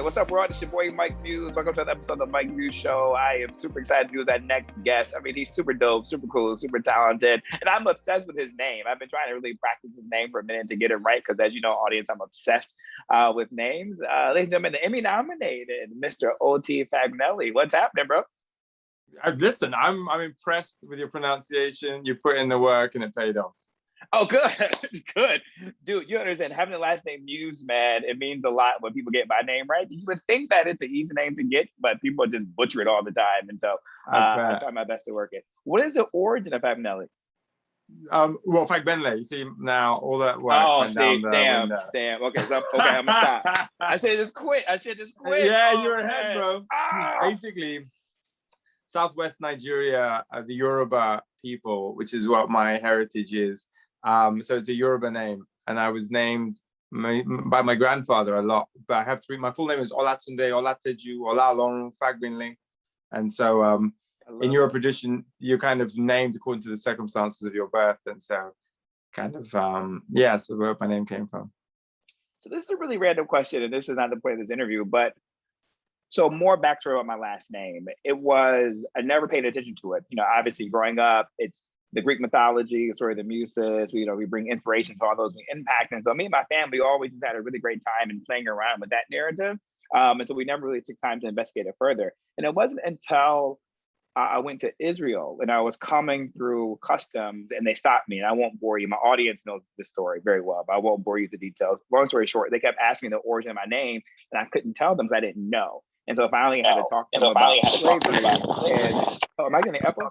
What's up, world? It's your boy, Mike Muse. Welcome to another episode of the Mike Muse Show. I am super excited to do that next guest. I mean, he's super dope, super cool, super talented, and I'm obsessed with his name. I've been trying to really practice his name for a minute to get it right, because as you know, audience, I'm obsessed with names. Ladies and gentlemen, the Emmy-nominated Mr. O.T. Fagbenle. What's happening, bro? Listen, I'm impressed with your pronunciation. You put in the work and it paid off. Oh, good, good. Dude, you understand, having the last name Muse, man, it means a lot when people get my name right. You would think that it's an easy name to get, but people just butcher it all the time. And so I try my best to work it. What is the origin of Fagbenle? Well, Fagbenle, you see now all that work went see, down the damn. Okay, so I'm gonna stop. I should just quit. Yeah, you're ahead, bro. Basically, Southwest Nigeria, the Yoruba people, which is what my heritage is. So it's a Yoruba name, and I was named by my grandfather a lot. But I have three. My full name is Olatunde Olateju Olalorun Fagbenle, and so in your tradition, you're kind of named according to the circumstances of your birth, and so kind of so where my name came from. So this is a really random question, and this is not the point of this interview, but so more backstory on my last name. I never paid attention to it. You know, obviously growing up, it's the Greek mythology, sort of the Muses. We bring inspiration to all those we impact. And so me and my family always just had a really great time in playing around with that narrative. And so we never really took time to investigate it further. And it wasn't until I went to Israel and I was coming through customs and they stopped me. And I won't bore you. My audience knows the story very well, but I won't bore you with the details. Long story short, they kept asking the origin of my name and I couldn't tell them because I didn't know. And so finally I had to talk to them about slavery. Am I getting echo?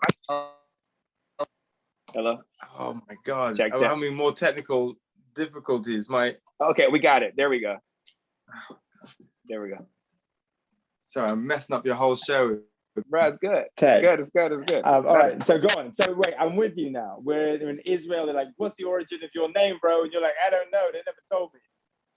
Hello? Oh my God. Check. I'm having more technical difficulties. Okay, we got it. There we go. Sorry, I'm messing up your whole show. Bro, it's good. Ted. It's good. All right, so go on. So wait, I'm with you now. We're in Israel. They're like, what's the origin of your name, bro? And you're like, I don't know. They never told me.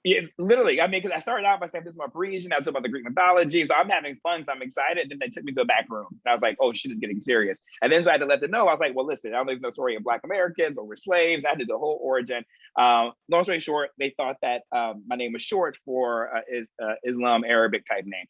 Yeah, literally. I mean, because I started out by saying this is my Parisian. I was about the Greek mythology. So I'm having fun. So I'm excited. Then they took me to a back room. And I was like, oh, shit is getting serious. And then so I had to let them know. I was like, well, listen, I don't even know the story of Black Americans, but we're slaves. I did the whole origin. Long story short, they thought that my name was short for Islam Arabic type name.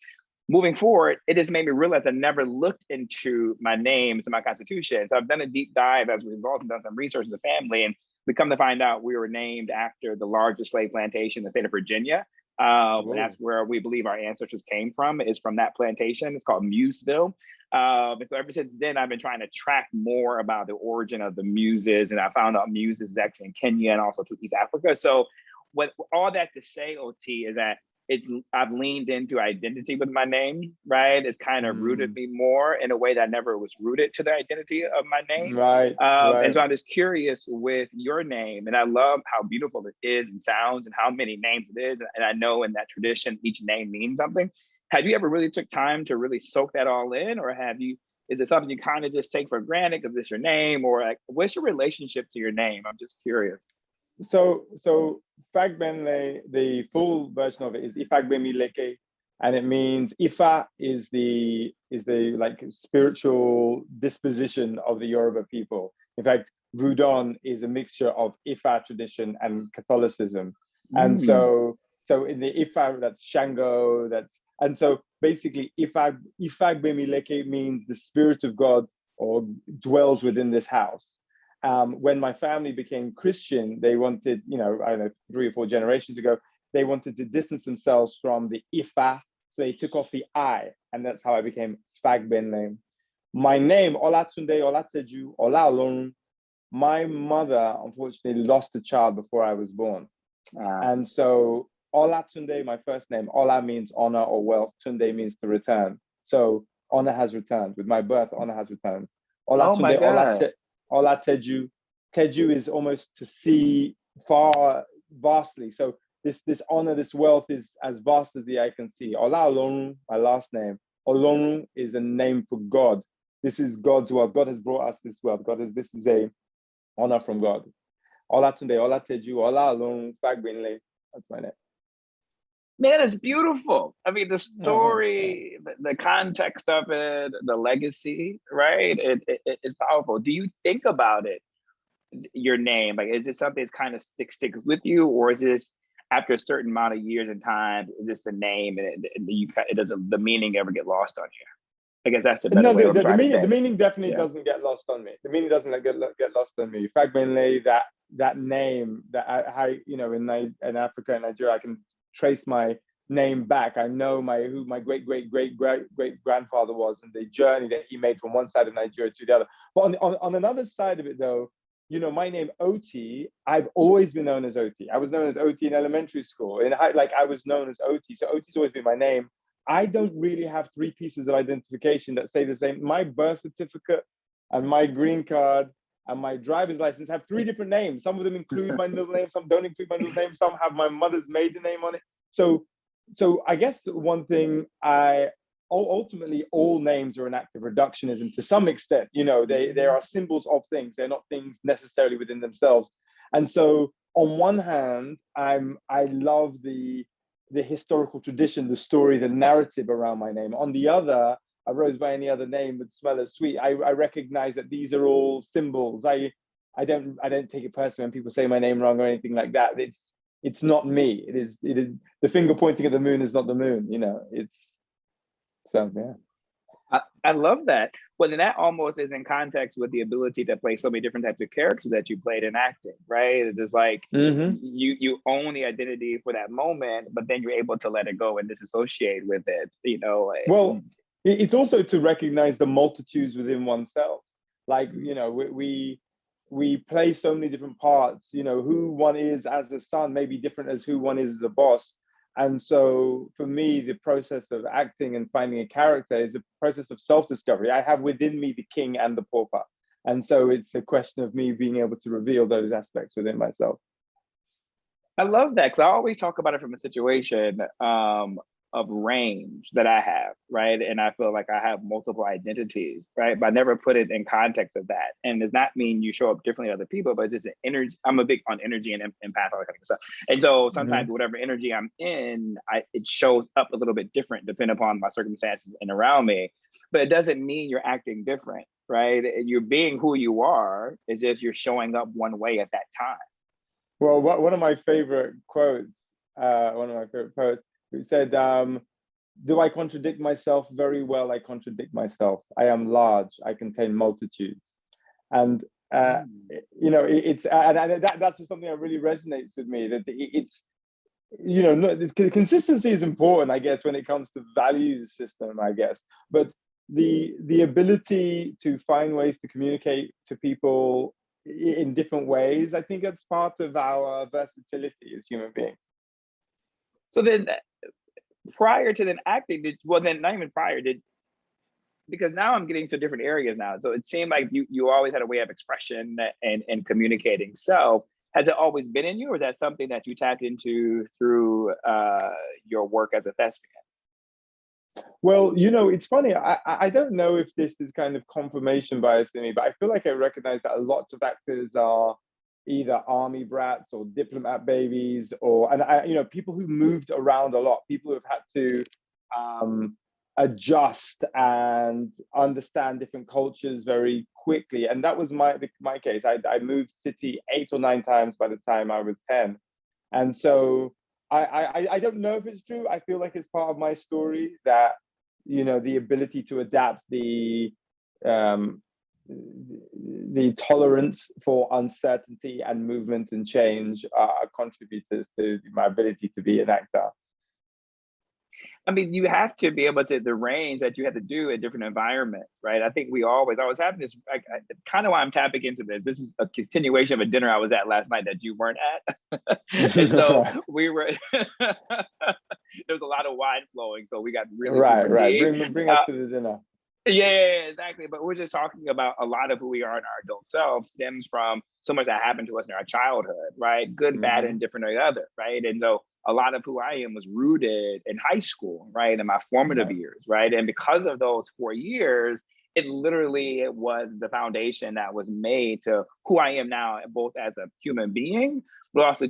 Moving forward, it just made me realize I never looked into my names and my constitution. So I've done a deep dive as a result and done some research in the family. And we come to find out we were named after the largest slave plantation in the state of Virginia. And that's where we believe our ancestors came from, is from that plantation. It's called Museville. And so ever since then, I've been trying to track more about the origin of the Muses. And I found out Muses is actually in Kenya and also to East Africa. So what all that to say, OT, is that I've leaned into identity with my name, right? It's kind of rooted me more in a way that I never was rooted to the identity of my name. Right. And so I'm just curious with your name, and I love how beautiful it is and sounds and how many names it is. And I know in that tradition, each name means something. Have you ever really took time to really soak that all in? Or is it something you kind of just take for granted because it's your name? Or like, what's your relationship to your name? I'm just curious. So Fagbenle, the full version of it is Ifagbemileke, and it means Ifa is the like spiritual disposition of the Yoruba people. In fact, Rudon is a mixture of Ifa tradition and Catholicism. And so in the Ifa, that's Shango, and so basically Ifagbemileke means the spirit of God or dwells within this house. When my family became Christian, they wanted, I don't know, 3 or 4 generations ago, they wanted to distance themselves from the Ifa. So they took off the I, and that's how I became Fagbenle. My name, Olatunde Olateju Olalorun, my mother unfortunately lost a child before I was born. And so Olatunde, my first name, Ola means honor or wealth, Tunde means to return. So honor has returned. With my birth, honor has returned. Olatunde Olateju. Teju is almost to see far, vastly. So this honor, this wealth is as vast as the eye can see. Olalorun, my last name. Olorun is a name for God. This is God's wealth. God has brought us this wealth. This is a honor from God. Olatunde Olateju Olalorun Fagbenle. That's my name. Man, it's beautiful. I mean, the story, the context of it, the legacy, right? It's powerful. Do you think about it, your name? Like, is it something that's kind of sticks with you, or is this after a certain amount of years and time, is this a name, and it doesn't, the meaning ever get lost on you? I guess that's a better way of trying to say the it. meaning definitely doesn't get lost on me. The meaning doesn't get lost on me. Fagbenle, that name, that in Africa and Nigeria, I can trace my name back. I know who my great grandfather was, and the journey that he made from one side of Nigeria to the other. But on another side of it, though, my name Oti, I've always been known as Oti. I was known as Oti in elementary school. I was known as Oti. So Oti's always been my name. I don't really have three pieces of identification that say the same. My birth certificate and my green card and my driver's license have three different names. Some of them include my middle name, some don't include my middle name, some have my mother's maiden name on it. So I guess one thing ultimately all names are an act of reductionism to some extent. They are symbols of things. They're not things necessarily within themselves. And so on one hand, I love the historical tradition, the story, the narrative around my name. On the other, a rose by any other name would smell as sweet. I recognize that these are all symbols. I don't take it personally when people say my name wrong or anything like that. It's not me. It is the finger pointing at the moon is not the moon. So yeah. I love that. Well, then that almost is in context with the ability to play so many different types of characters that you played in acting, right? It's just like you own the identity for that moment, but then you're able to let it go and disassociate with it, Well, it's also to recognize the multitudes within oneself. Like, we play so many different parts, who one is as a son may be different as who one is as a boss. And so for me, the process of acting and finding a character is a process of self-discovery. I have within me the king and the pauper. And so it's a question of me being able to reveal those aspects within myself. I love that, because I always talk about it from a situation of range that I have, right? And I feel like I have multiple identities, right? But I never put it in context of that. And does not mean you show up differently to other people, but it's just an energy. I'm a big on energy and empath, all that kind of stuff. And so sometimes whatever energy I'm in, it shows up a little bit different depending upon my circumstances and around me. But it doesn't mean you're acting different, right? You're being who you are, is just you're showing up one way at that time. Well, one of my favorite quotes, it said, do I contradict myself? Very well, I contradict myself. I am large, I contain multitudes. And, that's just something that really resonates with me, that it's, consistency is important, I guess, when it comes to value system, I guess. But the ability to find ways to communicate to people in different ways, I think that's part of our versatility as human beings. So then, prior to then acting, not even prior, because now I'm getting to different areas now. So it seemed like you always had a way of expression and communicating. So has it always been in you, or is that something that you tapped into through your work as a thespian? Well, it's funny. I don't know if this is kind of confirmation bias in me, but I feel like I recognize that a lot of actors are either army brats or diplomat babies, people who moved around a lot, people who have had to adjust and understand different cultures very quickly. And that was my case. I moved city 8 or 9 times by the time I was 10. And so I don't know if it's true. I feel like it's part of my story that, the ability to adapt, the tolerance for uncertainty and movement and change are contributors to my ability to be an actor. I mean, you have to be able to, the range that you have to do in different environments, right? I think I was having this, kind of why I'm tapping into this. This is a continuation of a dinner I was at last night that you weren't at. And so we were, there was a lot of wine flowing. So we got really right. Bring us to the dinner. Yeah, exactly. But we're just talking about a lot of who we are in our adult self stems from so much that happened to us in our childhood, right? Good, bad, and different or the other, right? And so a lot of who I am was rooted in high school, right? In my formative years, right? And because of those 4 years, it was the foundation that was made to who I am now, both as a human being, but also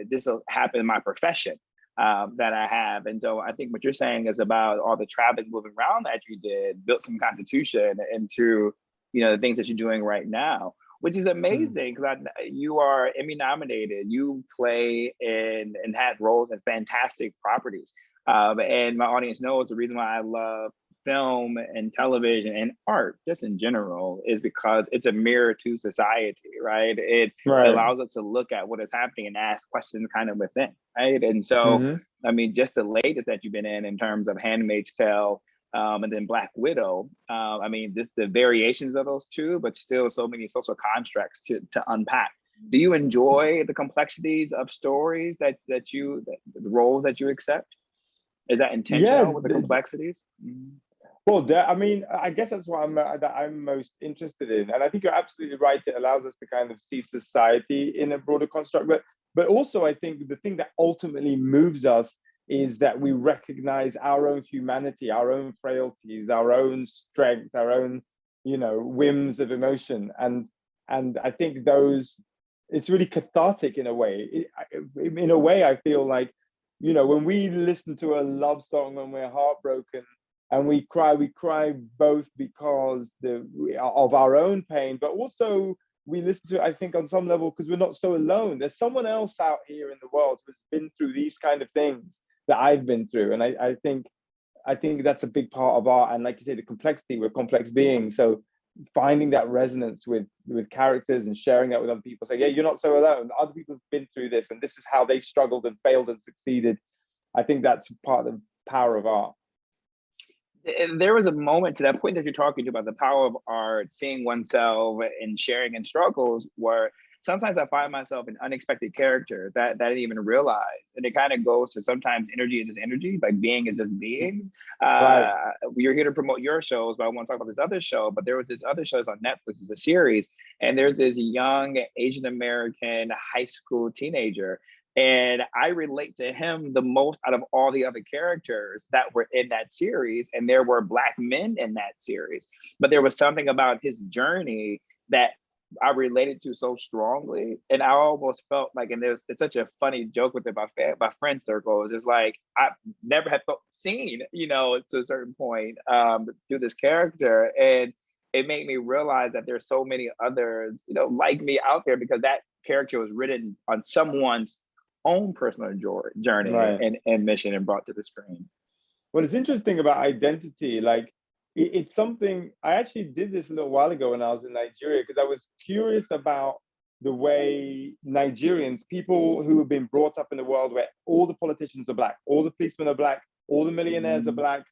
this happened in my profession. That I have. And so I think what you're saying is about all the traveling, moving around that you did, built some constitution into, the things that you're doing right now. which is amazing because you are Emmy nominated. You play and had roles in fantastic properties. And my audience knows the reason why I love film and television and art just in general is because it's a mirror to society, right? It allows us to look at what is happening and ask questions kind of within, right? And so, I mean, just the latest that you've been in terms of Handmaid's Tale, and then Black Widow. I mean, just the variations of those two, but still so many social constructs to unpack. Do you enjoy the complexities of stories that the roles that you accept? Is that intentional with the complexities? Well, I mean, I guess that's what I'm most interested in, and I think you're absolutely right. It allows us to kind of see society in a broader construct, but also I think the thing that ultimately moves us is that we recognize our own humanity, our own frailties, our own strengths, our own, whims of emotion. And I think it's really cathartic in a way. In a way, I feel like, when we listen to a love song when we're heartbroken and we cry both because of our own pain, but also we listen to it, I think, on some level, because we're not so alone. There's someone else out here in the world who's been through these kind of things that I've been through. And I think that's a big part of art. And like you say, the complexity, we're complex beings. So finding that resonance with characters and sharing that with other people, say, yeah, you're not so alone. Other people have been through this and this is how they struggled and failed and succeeded. I think that's part of the power of art. There was a moment to that point that you're talking about the power of art, seeing oneself and sharing in struggles, where sometimes I find myself in unexpected characters that I didn't even realize. And it kind of goes to sometimes energy is just energy, like being is just beings. You're here to promote your shows, but I want to talk about this other show. But there was this other show that's on Netflix, it's a series. And there's this young Asian American high school teenager. And I relate to him the most out of all the other characters that were in that series. And there were Black men in that series. But there was something about his journey that I related to so strongly. And I almost felt like, and it's such a funny joke with it, my friend circles. It's like, I never had seen, to a certain point through this character. And it made me realize that there's so many others, like me out there, because that character was written on someone's own personal journey and mission and brought to the screen. What is interesting about identity, like it's something I actually did this a little while ago when I was in Nigeria, because I was curious about the way Nigerians, people who have been brought up in a world where all the politicians are Black, all the policemen are Black, all the millionaires are Black,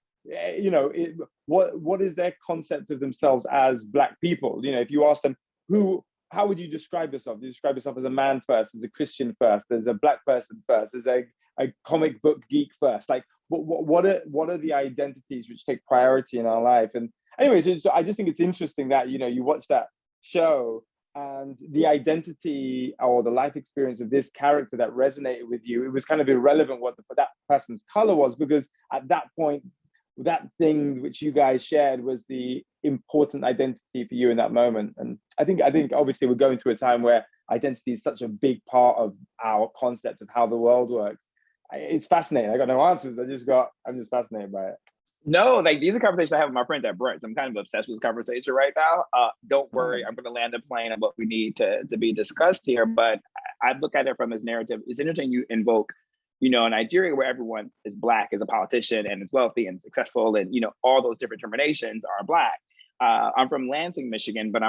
what is their concept of themselves as Black people? If you ask them, how would you describe yourself? Do you describe yourself as a man first, as a Christian first, as a Black person first, as a comic book geek first? Like, what are the identities which take priority in our life? And anyways, so I just think it's interesting that, you watch that show and the identity or the life experience of this character that resonated with you, it was kind of irrelevant what that person's color was, because at that point, that thing which you guys shared was the important identity for you in that moment. And I think obviously we're going through a time where identity is such a big part of our concept of how the world works. It's fascinating. I got no answers. I'm just fascinated by it. No, like these are conversations I have with my friends at brunch. I'm kind of obsessed with this conversation right now. Don't worry, I'm going to land a plane on what we need to be discussed here. But I look at it from this narrative. It's interesting you invoke, Nigeria, where everyone is Black, is a politician and is wealthy and successful, and all those different terminations are Black. I'm from Lansing, Michigan, but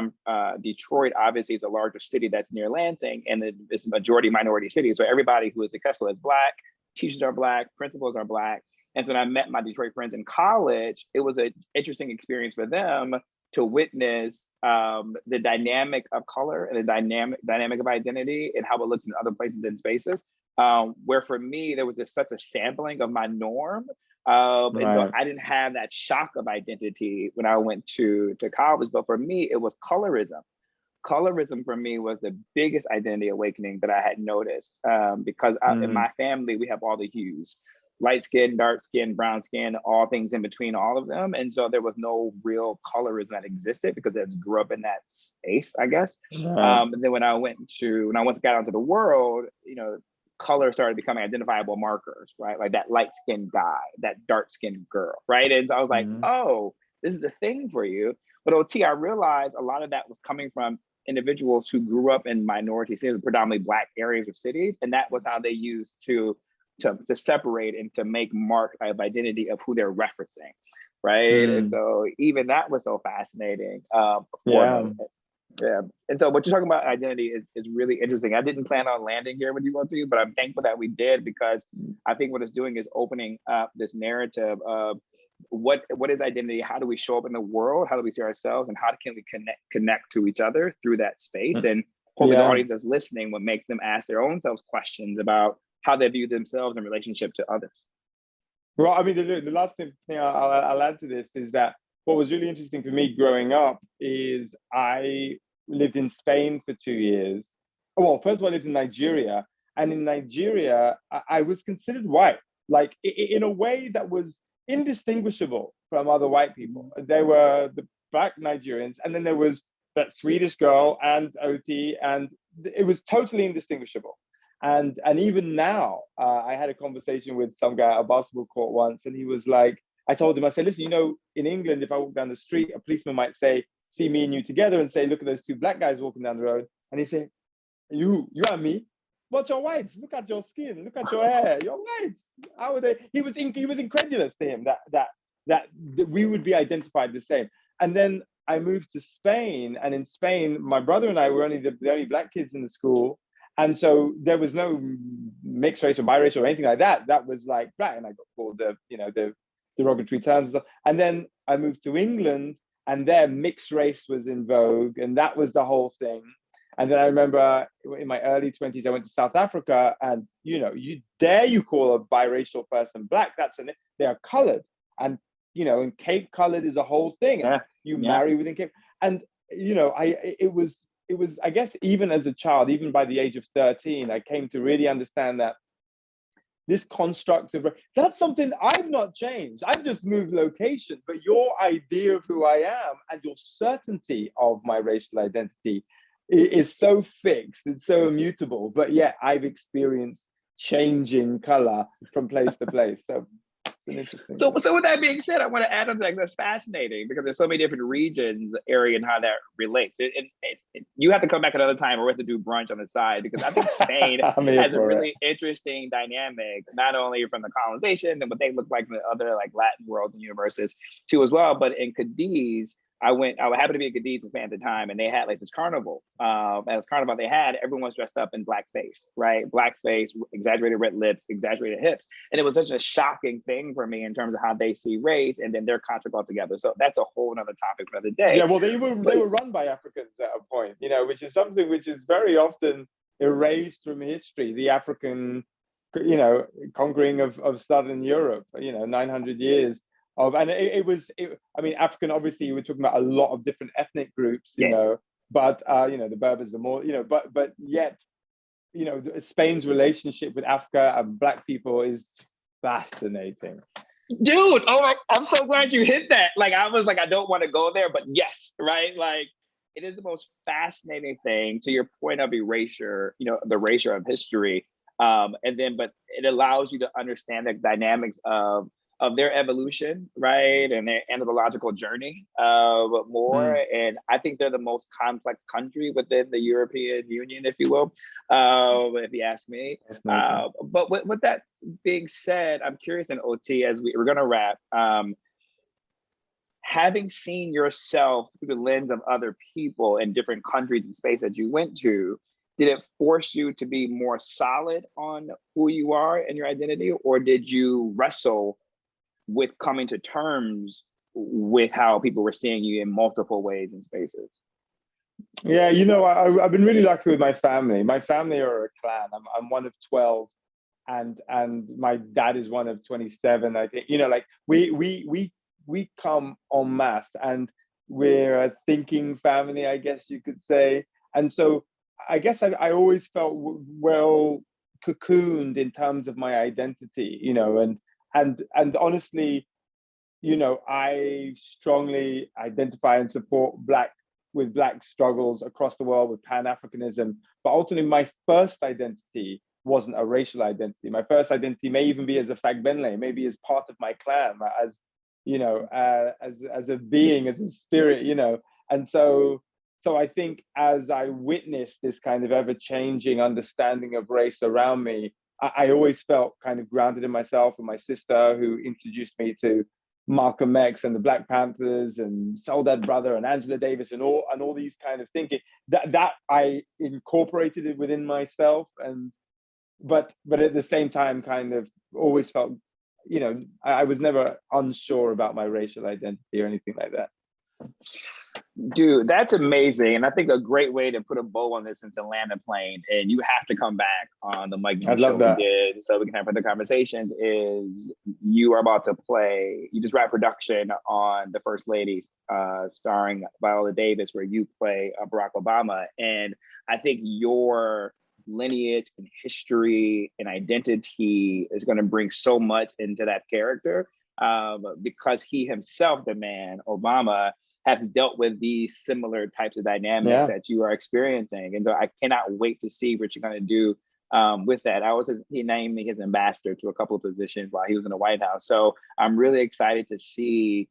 Detroit obviously is a larger city that's near Lansing, and it's a majority minority city. So everybody who is successful is Black, teachers are Black, principals are Black. And so when I met my Detroit friends in college, it was an interesting experience for them to witness the dynamic of color and the dynamic of identity and how it looks in other places and spaces. Where for me, there was just such a sampling of my norm. And so I didn't have that shock of identity when I went to college. But for me, it was colorism. Colorism for me was the biggest identity awakening that I had noticed, because in my family, we have all the hues. Light skin, dark skin, brown skin, all things in between all of them. And so there was no real colorism that existed because I just grew up in that space, I guess. And then when I once got out into the world, color started becoming identifiable markers, right? Like that light skinned guy, that dark skinned girl, right? And so I was like, oh, this is the thing for you. But OT, I realized a lot of that was coming from individuals who grew up in minority cities, predominantly Black areas of cities, and that was how they used to separate and to make mark of identity of who they're referencing, right? And so even that was so fascinating for me. Yeah. And so what you're talking about identity is really interesting. I didn't plan on landing here with you, OT, but I'm thankful that we did, because I think what it's doing is opening up this narrative of what is identity? How do we show up in the world? How do we see ourselves? And how can we connect to each other through that space? And hopefully the audience that's listening will make them ask their own selves questions about how they view themselves in relationship to others. Well, I mean, the last thing I'll add to this is that what was really interesting for me growing up is I lived in Spain for 2 years. Well, first of all, I lived in Nigeria. And in Nigeria, I was considered white, like in a way that was indistinguishable from other white people. There were the Black Nigerians, and then there was that Swedish girl and OT, and it was totally indistinguishable. And even now, I had a conversation with some guy at a basketball court once, and he was like, I told him, I said, listen, in England, if I walk down the street, a policeman might see me and you together and say, look at those two Black guys walking down the road. And he said, you and me? But you're whites. Look at your skin. Look at your hair. You're whites. How are they? He was incredulous to him that we would be identified the same. And then I moved to Spain, and in Spain, my brother and I were only the only Black kids in the school. And so there was no mixed race or biracial or anything like that. That was like Black, and I got called the derogatory terms. And then I moved to England, and there mixed race was in vogue, and that was the whole thing. And then I remember in my early 20s, I went to South Africa, and you call a biracial person Black? They are colored, and and Cape colored is a whole thing. You marry within Cape, and it was I guess even as a child, even by the age of 13, I came to really understand that this construct of that's something I've not changed. I've just moved location, but your idea of who I am and your certainty of my racial identity is so fixed, it's so immutable, but yet I've experienced changing color from place to place. So it's an interesting. So with that being said, I want to add on to that. That's fascinating, because there's so many different regions, area, and how that relates. You have to come back another time, or we have to do brunch on the side, because I think Spain has a really interesting dynamic, not only from the colonizations and what they look like in the other like Latin worlds and universes too as well, but in Cadiz, I happened to be in Cadiz in Spain at the time, and they had like this carnival. And this carnival they had, everyone's dressed up in blackface, right? Blackface, exaggerated red lips, exaggerated hips. And it was such a shocking thing for me in terms of how they see race and then their contract altogether. So that's a whole nother topic for the day. Yeah, well, they were run by Africans at a point, which is something which is very often erased from history. The African, conquering of Southern Europe, 900 years. And African, obviously, you were talking about a lot of different ethnic groups, but, the Berbers, the more, but yet, Spain's relationship with Africa and Black people is fascinating. Dude, I'm so glad you hit that. Like, I was like, I don't want to go there, but yes, right? Like, it is the most fascinating thing, to your point of erasure, the erasure of history. But it allows you to understand the dynamics of their evolution, right? And their anthropological journey more. And I think they're the most complex country within the European Union, if you will, if you ask me. But with that being said, I'm curious in OT, as we're gonna wrap, having seen yourself through the lens of other people in different countries and space that you went to, did it force you to be more solid on who you are and your identity, or did you wrestle with coming to terms with how people were seeing you in multiple ways and spaces? Yeah, I've been really lucky with my family. My family are a clan. I'm one of 12, and my dad is one of 27. I think we come en masse, and we're a thinking family, I guess you could say. And so I guess I always felt well cocooned in terms of my identity, and honestly, I strongly identify and support Black struggles across the world with Pan-Africanism. But ultimately, my first identity wasn't a racial identity. My first identity may even be as a Fagbenle, maybe as part of my clan, as a being, as a spirit, And so so I think as I witnessed this kind of ever-changing understanding of race around me, I always felt kind of grounded in myself and my sister, who introduced me to Malcolm X and the Black Panthers and Soledad Brother and Angela Davis and all these kind of thinking that I incorporated it within myself, and but at the same time kind of always felt, I was never unsure about my racial identity or anything like that. Dude, that's amazing. And I think a great way to put a bow on this, since to land a plane, and you have to come back on the Mike I'd show love that. we did so we can have other conversations, is you are about to play, you just wrapped production on The First Lady, starring Viola Davis, where you play Barack Obama. And I think your lineage and history and identity is going to bring so much into that character, because he himself, the man, Obama, has dealt with these similar types of dynamics that you are experiencing. And so I cannot wait to see what you're going to do with that. He named me his ambassador to a couple of positions while he was in the White House. So I'm really excited to see,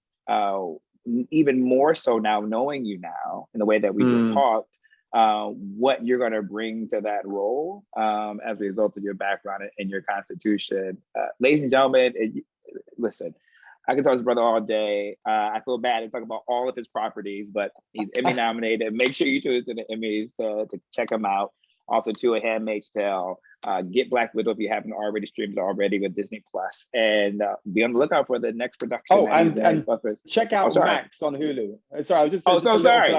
even more so now, knowing you now in the way that we just talked, what you're going to bring to that role as a result of your background and your constitution. Ladies and gentlemen, listen, I can talk to his brother all day. I feel bad to talk about all of his properties, but he's Emmy nominated. Make sure you tune into the Emmys to check him out. Also, to A Handmaid's Tale. Get Black Widow if you haven't already streamed already with Disney Plus, and be on the lookout for the next production. Oh, and check out Max on Hulu. Sorry, I was just. So sorry.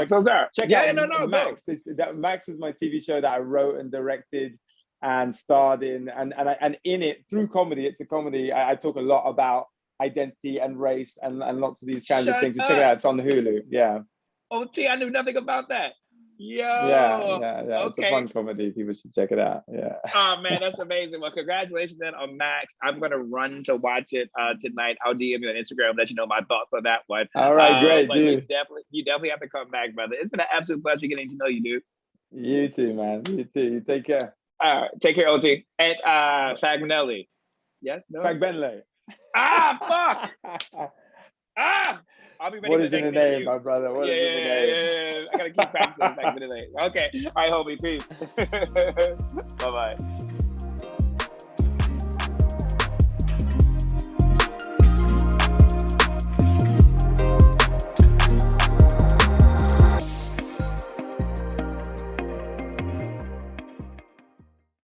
Check out Max. Max is my TV show that I wrote and directed and starred in, and in it, through comedy. It's a comedy. I talk a lot about identity and race and lots of these kinds of things. So check it out. It's on Hulu. Yeah. OT, I knew nothing about that. Yo. Yeah. Okay. It's a fun comedy. People should check it out. Yeah. Oh man, that's amazing. Well, congratulations then on Max. I'm gonna run to watch it tonight. I'll DM you on Instagram, let you know my thoughts on that one. All right, great, but dude. You definitely have to come back, brother. It's been an absolute pleasure getting to know you, dude. You too, man. You too. You take care. All right, take care, OT. And Fagbenle. Yes, no. Fagbenle. Fuck. I'll be ready. What is in the name, my brother? What is in the name? I gotta keep practicing. Okay. All right, homie. Peace. Bye-bye.